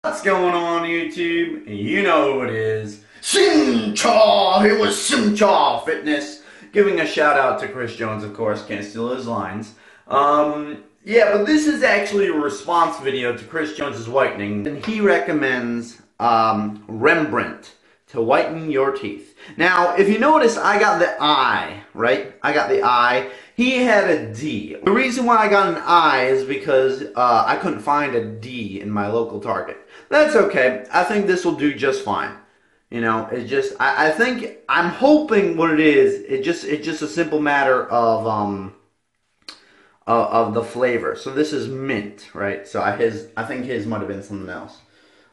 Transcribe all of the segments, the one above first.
What's going on YouTube? You know who it is. Simcha! It was Simcha Fitness. Giving a shout out to Chris Jones, of course. Can't steal his lines. Yeah, but this is actually a response video to Chris Jones's whitening. And he recommends Rembrandt to whiten your teeth. Now, if you notice, I got the I, right? I got the I. He had a D. The reason why I got an I is because I couldn't find a D in my local Target. That's okay. I think this will do just fine. You know, it's just, I think, I'm hoping what it is, it's just a simple matter of the flavor. So this is mint, right? So I think his might have been something else.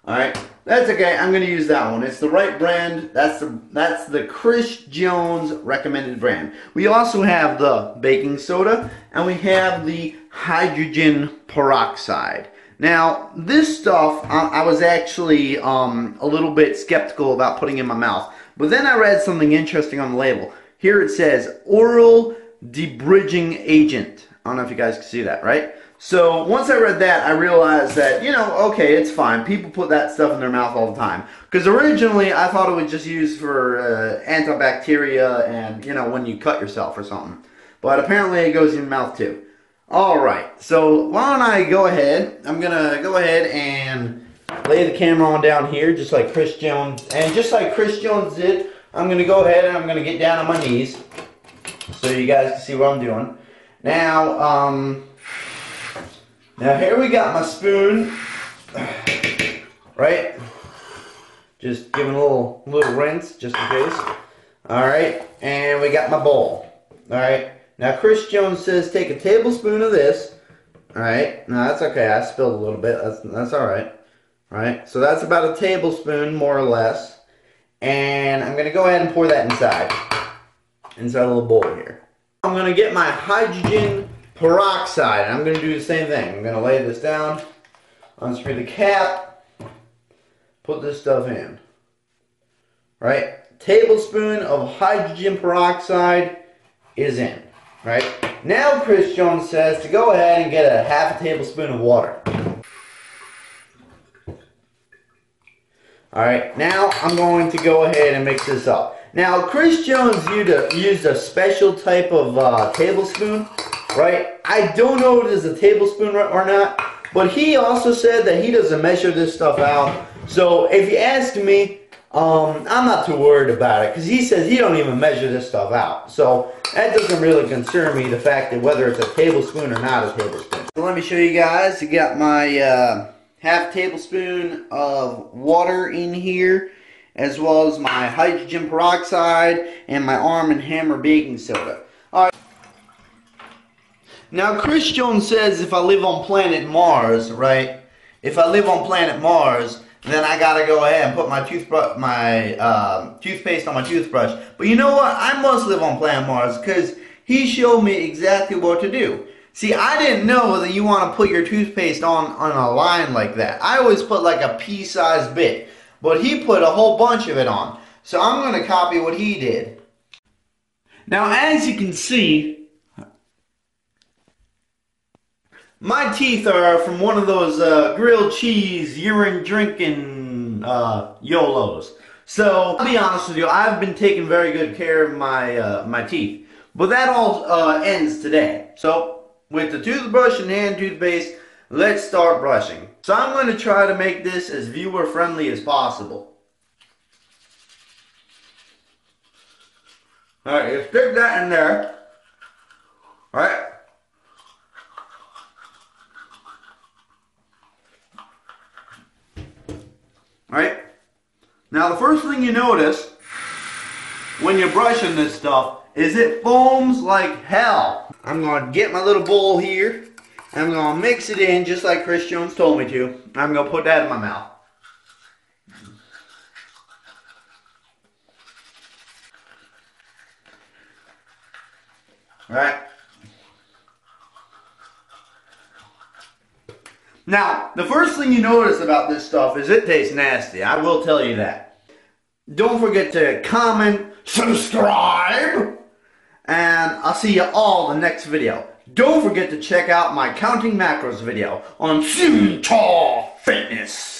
Alright, that's okay, I'm going to use that one. It's the right brand. That's the Chris Jones recommended brand. We also have the baking soda, and we have the hydrogen peroxide. Now, this stuff, I was actually a little bit skeptical about putting in my mouth. But then I read something interesting on the label. Here it says, oral debridging agent. I don't know if you guys can see that, right? So once I read that, I realized that, you know, okay, it's fine. People put that stuff in their mouth all the time. Because originally, I thought it was just used for antibacteria and, you know, when you cut yourself or something. But apparently it goes in your mouth too. Alright, so why don't I go ahead. I'm going to go ahead and lay the camera on down here, just like Chris Jones. And just like Chris Jones did, I'm going to go ahead and I'm going to get down on my knees so you guys can see what I'm doing. Now here we got my spoon, right? Just giving a little rinse, just in case. Alright, and we got my bowl. Alright, now Chris Jones says take a tablespoon of this. Alright, no, that's okay, I spilled a little bit, that's alright. Alright, so that's about a tablespoon, more or less. And I'm going to go ahead and pour that inside a little bowl here. I'm going to get my hydrogen peroxide. I'm going to do the same thing. I'm going to lay this down, unscrew the cap, put this stuff in. Right? Tablespoon of hydrogen peroxide is in. Right? Now Chris Jones says to go ahead and get a half a tablespoon of water. Alright, now I'm going to go ahead and mix this up. Now Chris Jones used a special type of tablespoon. Right? I don't know if it is a tablespoon or not, but he also said that he doesn't measure this stuff out. So if you ask me, I'm not too worried about it because he says he don't even measure this stuff out. So that doesn't really concern me, the fact that whether it's a tablespoon or not a tablespoon. So let me show you guys. I got my half tablespoon of water in here, as well as my hydrogen peroxide and my Arm & Hammer baking soda. All right. Now, Chris Jones says if I live on planet Mars, right? If I live on planet Mars, then I gotta go ahead and put my toothpaste on my toothbrush. But you know what? I must live on planet Mars because he showed me exactly what to do. See, I didn't know that you want to put your toothpaste on a line like that. I always put like a pea-sized bit, but he put a whole bunch of it on. So I'm going to copy what he did. Now, as you can see, my teeth are from one of those grilled cheese urine drinking YOLOs. So I'll be honest with you, I've been taking very good care of my teeth, but that all ends today. So with the toothbrush and hand toothpaste, let's start brushing. So I'm going to try to make this as viewer friendly as possible. Alright, you stick that in there. Alright. Alright, now the first thing you notice when you're brushing this stuff is it foams like hell. I'm going to get my little bowl here and I'm going to mix it in just like Chris Jones told me to. I'm going to put that in my mouth. Alright. Now, the first thing you notice about this stuff is it tastes nasty. I will tell you that. Don't forget to comment, subscribe, and I'll see you all in the next video. Don't forget to check out my counting macros video on Toothpaste Fitness.